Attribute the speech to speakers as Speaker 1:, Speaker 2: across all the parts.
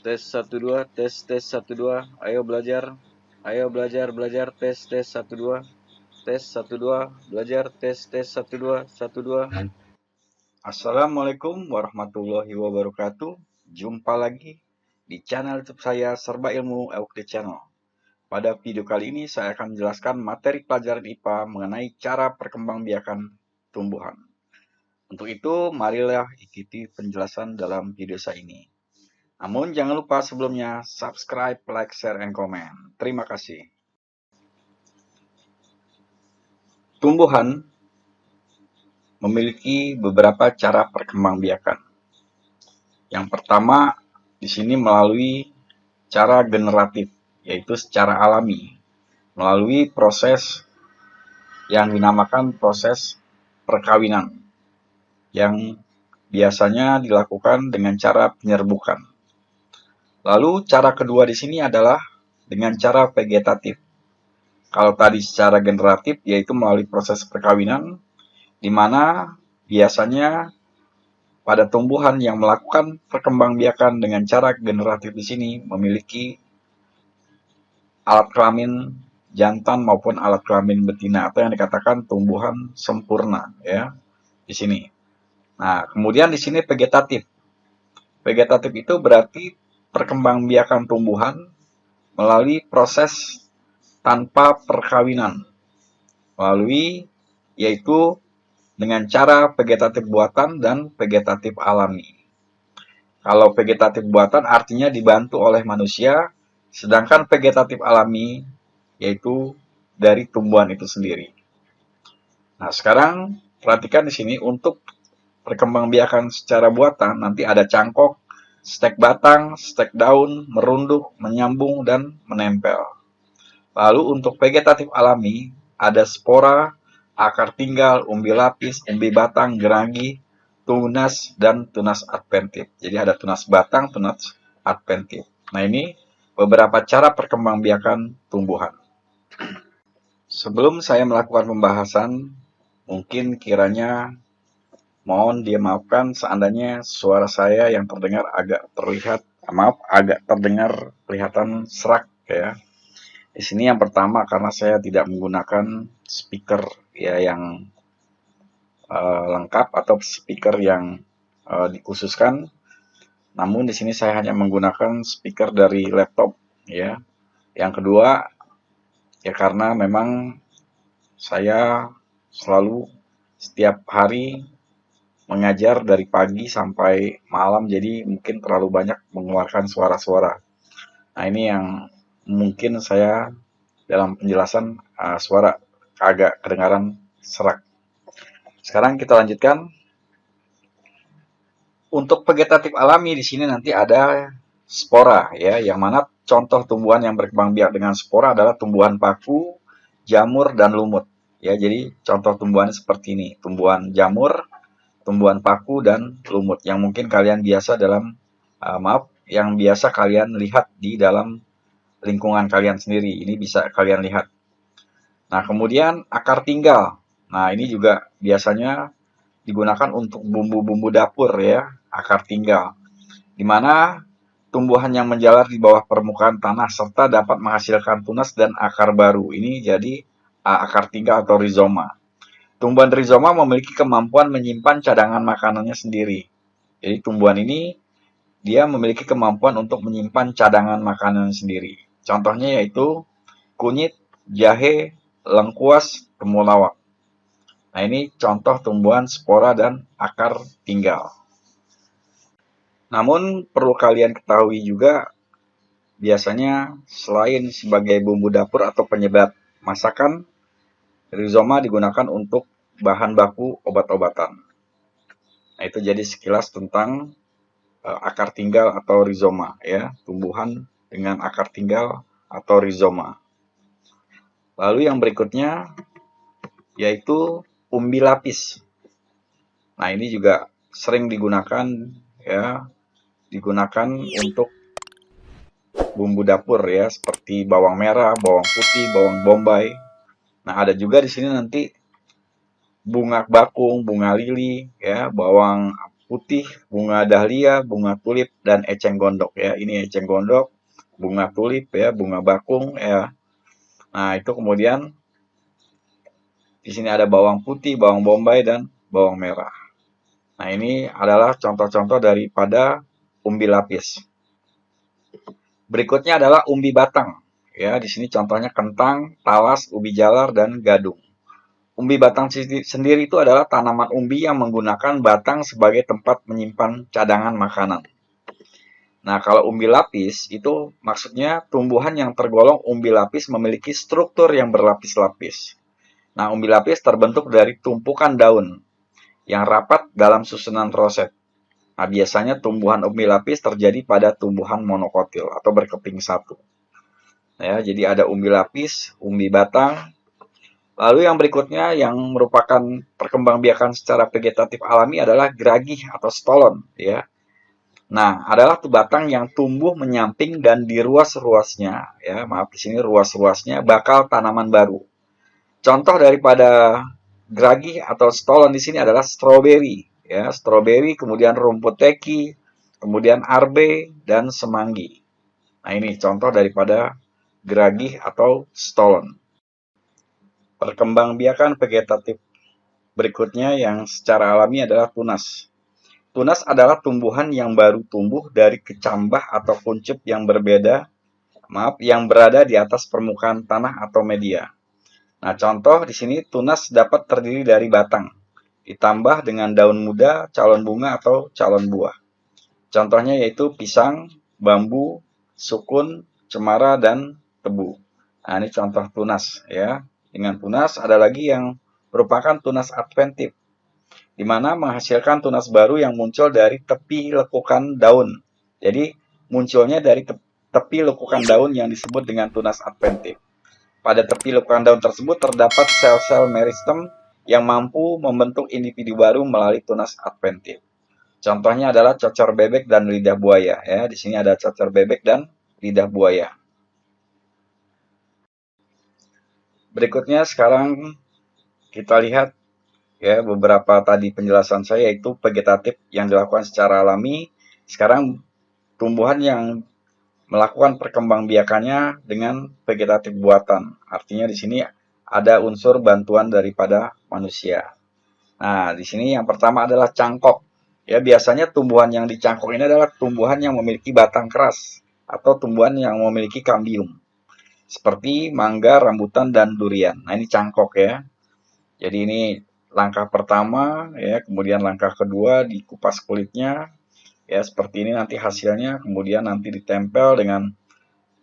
Speaker 1: tes 1 2 tes 1 2. Ayo belajar tes 1 2 tes 1 2 belajar tes 1 2 1 2. Assalamualaikum warahmatullahi wabarakatuh. Jumpa lagi di channel YouTube saya Serba Ilmu Eukdi Channel. Pada video kali ini saya akan menjelaskan materi pelajaran IPA mengenai cara perkembangbiakan tumbuhan. Untuk itu, marilah ikuti penjelasan dalam video saya ini. Namun jangan lupa sebelumnya subscribe, like, share, and comment. Terima kasih. Tumbuhan memiliki beberapa cara perkembangbiakan. Yang pertama di sini melalui cara generatif, yaitu secara alami, melalui proses yang dinamakan proses perkawinan, yang biasanya dilakukan dengan cara penyerbukan. Lalu cara kedua di sini adalah dengan cara vegetatif. Kalau tadi secara generatif yaitu melalui proses perkawinan, di mana biasanya pada tumbuhan yang melakukan perkembangbiakan dengan cara generatif di sini memiliki alat kelamin jantan maupun alat kelamin betina atau yang dikatakan tumbuhan sempurna ya di sini. Nah, kemudian di sini vegetatif. Vegetatif itu berarti perkembangbiakan tumbuhan melalui proses tanpa perkawinan, melalui yaitu dengan cara vegetatif buatan dan vegetatif alami. Kalau vegetatif buatan artinya dibantu oleh manusia, sedangkan vegetatif alami yaitu dari tumbuhan itu sendiri. Nah, sekarang perhatikan di sini untuk perkembangbiakan secara buatan nanti ada cangkok, stek batang, stek daun, merunduk, menyambung, dan menempel. Lalu untuk vegetatif alami, ada spora, akar tinggal, umbi lapis, umbi batang, geragi, tunas, dan tunas adventif. Jadi ada tunas batang, tunas adventif. Nah ini beberapa cara perkembangbiakan tumbuhan. Sebelum saya melakukan pembahasan, mungkin kiranya mohon dimaafkan seandainya suara saya yang terdengar agak terdengar kelihatan serak ya. Di sini yang pertama karena saya tidak menggunakan speaker ya yang lengkap atau speaker yang dikhususkan. Namun di sini saya hanya menggunakan speaker dari laptop ya. Yang kedua ya karena memang saya selalu setiap hari mengajar dari pagi sampai malam, jadi mungkin terlalu banyak mengeluarkan suara-suara. Nah ini yang mungkin saya dalam penjelasan suara agak kedengaran serak. Sekarang kita lanjutkan. Untuk vegetatif alami di sini nanti ada spora ya, yang mana contoh tumbuhan yang berkembang biak dengan spora adalah tumbuhan paku, jamur, dan lumut. Ya, jadi contoh tumbuhan seperti ini, tumbuhan jamur, tumbuhan paku, dan lumut yang mungkin kalian biasa yang biasa kalian lihat di dalam lingkungan kalian sendiri. Ini bisa kalian lihat. Nah, kemudian akar tinggal. Nah, ini juga biasanya digunakan untuk bumbu-bumbu dapur ya, akar tinggal. Di mana tumbuhan yang menjalar di bawah permukaan tanah serta dapat menghasilkan tunas dan akar baru. Ini jadi akar tinggal atau rizoma. Tumbuhan rizoma memiliki kemampuan menyimpan cadangan makanannya sendiri. Jadi tumbuhan ini dia memiliki kemampuan untuk menyimpan cadangan makanan sendiri. Contohnya yaitu kunyit, jahe, lengkuas, temulawak. Nah ini contoh tumbuhan spora dan akar tinggal. Namun perlu kalian ketahui juga biasanya selain sebagai bumbu dapur atau penyedap masakan, rizoma digunakan untuk bahan baku obat-obatan. Nah, itu jadi sekilas tentang akar tinggal atau rizoma ya, tumbuhan dengan akar tinggal atau rizoma. Lalu yang berikutnya yaitu umbi lapis. Nah, ini juga sering digunakan ya, digunakan untuk bumbu dapur ya, seperti bawang merah, bawang putih, bawang bombay. Nah, ada juga di sini nanti bunga bakung, bunga lili, ya, bawang putih, bunga dahlia, bunga tulip, dan eceng gondok ya. Ini eceng gondok, bunga tulip ya, bunga bakung ya. Nah, itu kemudian di sini ada bawang putih, bawang bombay, dan bawang merah. Nah, ini adalah contoh-contoh daripada umbi lapis. Berikutnya adalah umbi batang. Ya, di sini contohnya kentang, talas, ubi jalar, dan gadung. Umbi batang sendiri itu adalah tanaman umbi yang menggunakan batang sebagai tempat menyimpan cadangan makanan. Nah, kalau umbi lapis itu maksudnya tumbuhan yang tergolong umbi lapis memiliki struktur yang berlapis-lapis. Nah, umbi lapis terbentuk dari tumpukan daun yang rapat dalam susunan roset. Nah, biasanya tumbuhan umbi lapis terjadi pada tumbuhan monokotil atau berkeping satu. Ya, jadi ada umbi lapis, umbi batang. Lalu yang berikutnya yang merupakan perkembangbiakan secara vegetatif alami adalah geragih atau stolon. Ya. Nah, adalah batang yang tumbuh menyamping dan di ruas-ruasnya, ya maaf di sini ruas-ruasnya bakal tanaman baru. Contoh daripada geragih atau stolon di sini adalah stroberi, ya stroberi, kemudian rumput teki, kemudian arbe dan semanggi. Nah, ini contoh daripada geragih atau stolon. Perkembangbiakan vegetatif berikutnya yang secara alami adalah tunas. Tunas adalah tumbuhan yang baru tumbuh dari kecambah atau kuncup yang yang berada di atas permukaan tanah atau media. Nah, contoh di sini tunas dapat terdiri dari batang, ditambah dengan daun muda, calon bunga atau calon buah. Contohnya yaitu pisang, bambu, sukun, cemara, dan tebu. Nah, ini contoh tunas ya. Dengan tunas ada lagi yang merupakan tunas adventif, di mana menghasilkan tunas baru yang muncul dari tepi lekukan daun. Jadi munculnya dari tepi lekukan daun yang disebut dengan tunas adventif. Pada tepi lekukan daun tersebut terdapat sel-sel meristem yang mampu membentuk individu baru melalui tunas adventif. Contohnya adalah cocor bebek dan lidah buaya. Ya, di sini ada cocor bebek dan lidah buaya. Berikutnya sekarang kita lihat ya beberapa tadi penjelasan saya yaitu vegetatif yang dilakukan secara alami. Sekarang tumbuhan yang melakukan perkembangbiakannya dengan vegetatif buatan. Artinya di sini ada unsur bantuan daripada manusia. Nah, di sini yang pertama adalah cangkok. Ya, biasanya tumbuhan yang dicangkok ini adalah tumbuhan yang memiliki batang keras atau tumbuhan yang memiliki kambium. Seperti mangga, rambutan, dan durian. Nah, ini cangkok ya. Jadi ini langkah pertama ya, kemudian langkah kedua dikupas kulitnya. Ya, seperti ini nanti hasilnya, kemudian nanti ditempel dengan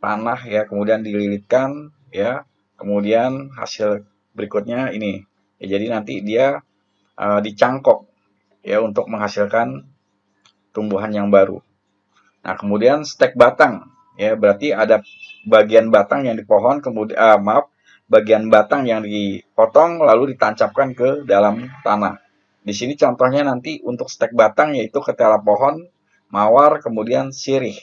Speaker 1: tanah ya, kemudian dililitkan ya. Kemudian hasil berikutnya ini. Ya, jadi nanti dia dicangkok ya untuk menghasilkan tumbuhan yang baru. Nah, kemudian stek batang ya, berarti ada bagian batang yang di pohon, kemudian bagian batang yang dipotong lalu ditancapkan ke dalam tanah. Di sini contohnya nanti untuk stek batang yaitu ketela pohon, mawar, kemudian sirih.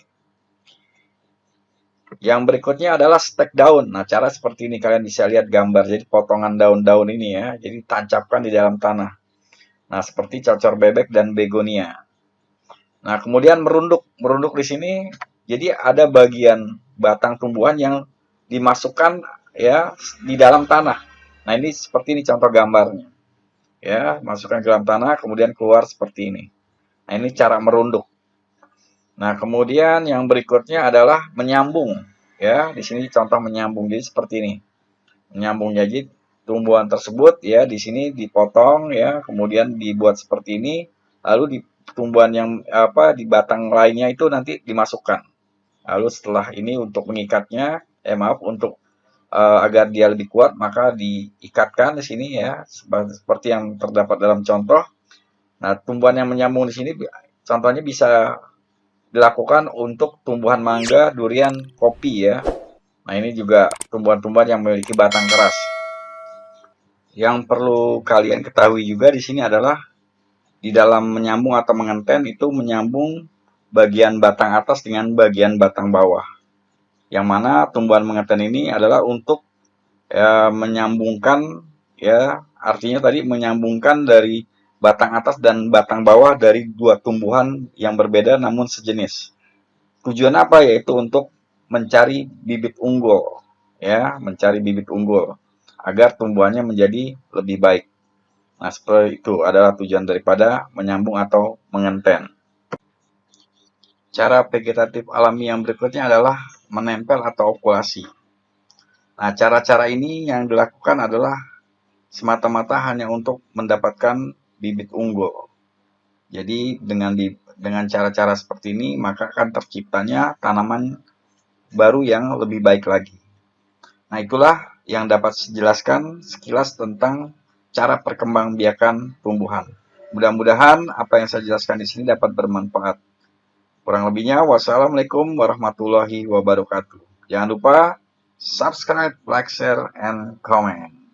Speaker 1: Yang berikutnya adalah stek daun. Nah, cara seperti ini kalian bisa lihat gambar. Jadi potongan daun-daun ini ya, jadi tancapkan di dalam tanah. Nah, seperti cocor bebek dan begonia. Nah, kemudian merunduk. Merunduk di sini jadi ada bagian batang tumbuhan yang dimasukkan ya di dalam tanah. Nah, ini seperti ini contoh gambarnya. Ya, masukkan ke dalam tanah kemudian keluar seperti ini. Nah, ini cara merunduk. Nah, kemudian yang berikutnya adalah menyambung. Ya, di sini contoh menyambung. Jadi seperti ini. Menyambung jadi tumbuhan tersebut ya di sini dipotong ya, kemudian dibuat seperti ini, lalu di tumbuhan yang di batang lainnya itu nanti dimasukkan. Lalu setelah ini untuk mengikatnya, untuk agar dia lebih kuat maka diikatkan di sini ya, seperti yang terdapat dalam contoh. Nah, tumbuhan yang menyambung di sini contohnya bisa dilakukan untuk tumbuhan mangga, durian, kopi ya. Nah, ini juga tumbuhan-tumbuhan yang memiliki batang keras. Yang perlu kalian ketahui juga di sini adalah di dalam menyambung atau mengenten itu menyambung bagian batang atas dengan bagian batang bawah. Yang mana tumbuhan mengenten ini adalah untuk menyambungkan ya, artinya tadi menyambungkan dari batang atas dan batang bawah dari dua tumbuhan yang berbeda namun sejenis. Tujuan apa? Yaitu untuk mencari bibit unggul, ya, mencari bibit unggul agar tumbuhannya menjadi lebih baik. Nah, seperti itu adalah tujuan daripada menyambung atau mengenten. Cara vegetatif alami yang berikutnya adalah menempel atau okulasi. Nah, cara-cara ini yang dilakukan adalah semata-mata hanya untuk mendapatkan bibit unggul. Jadi dengan cara-cara seperti ini maka akan terciptanya tanaman baru yang lebih baik lagi. Nah, itulah yang dapat dijelaskan sekilas tentang cara perkembangbiakan tumbuhan. Mudah-mudahan apa yang saya jelaskan di sini dapat bermanfaat. Kurang lebihnya, wassalamualaikum warahmatullahi wabarakatuh. Jangan lupa subscribe, like, share, and comment.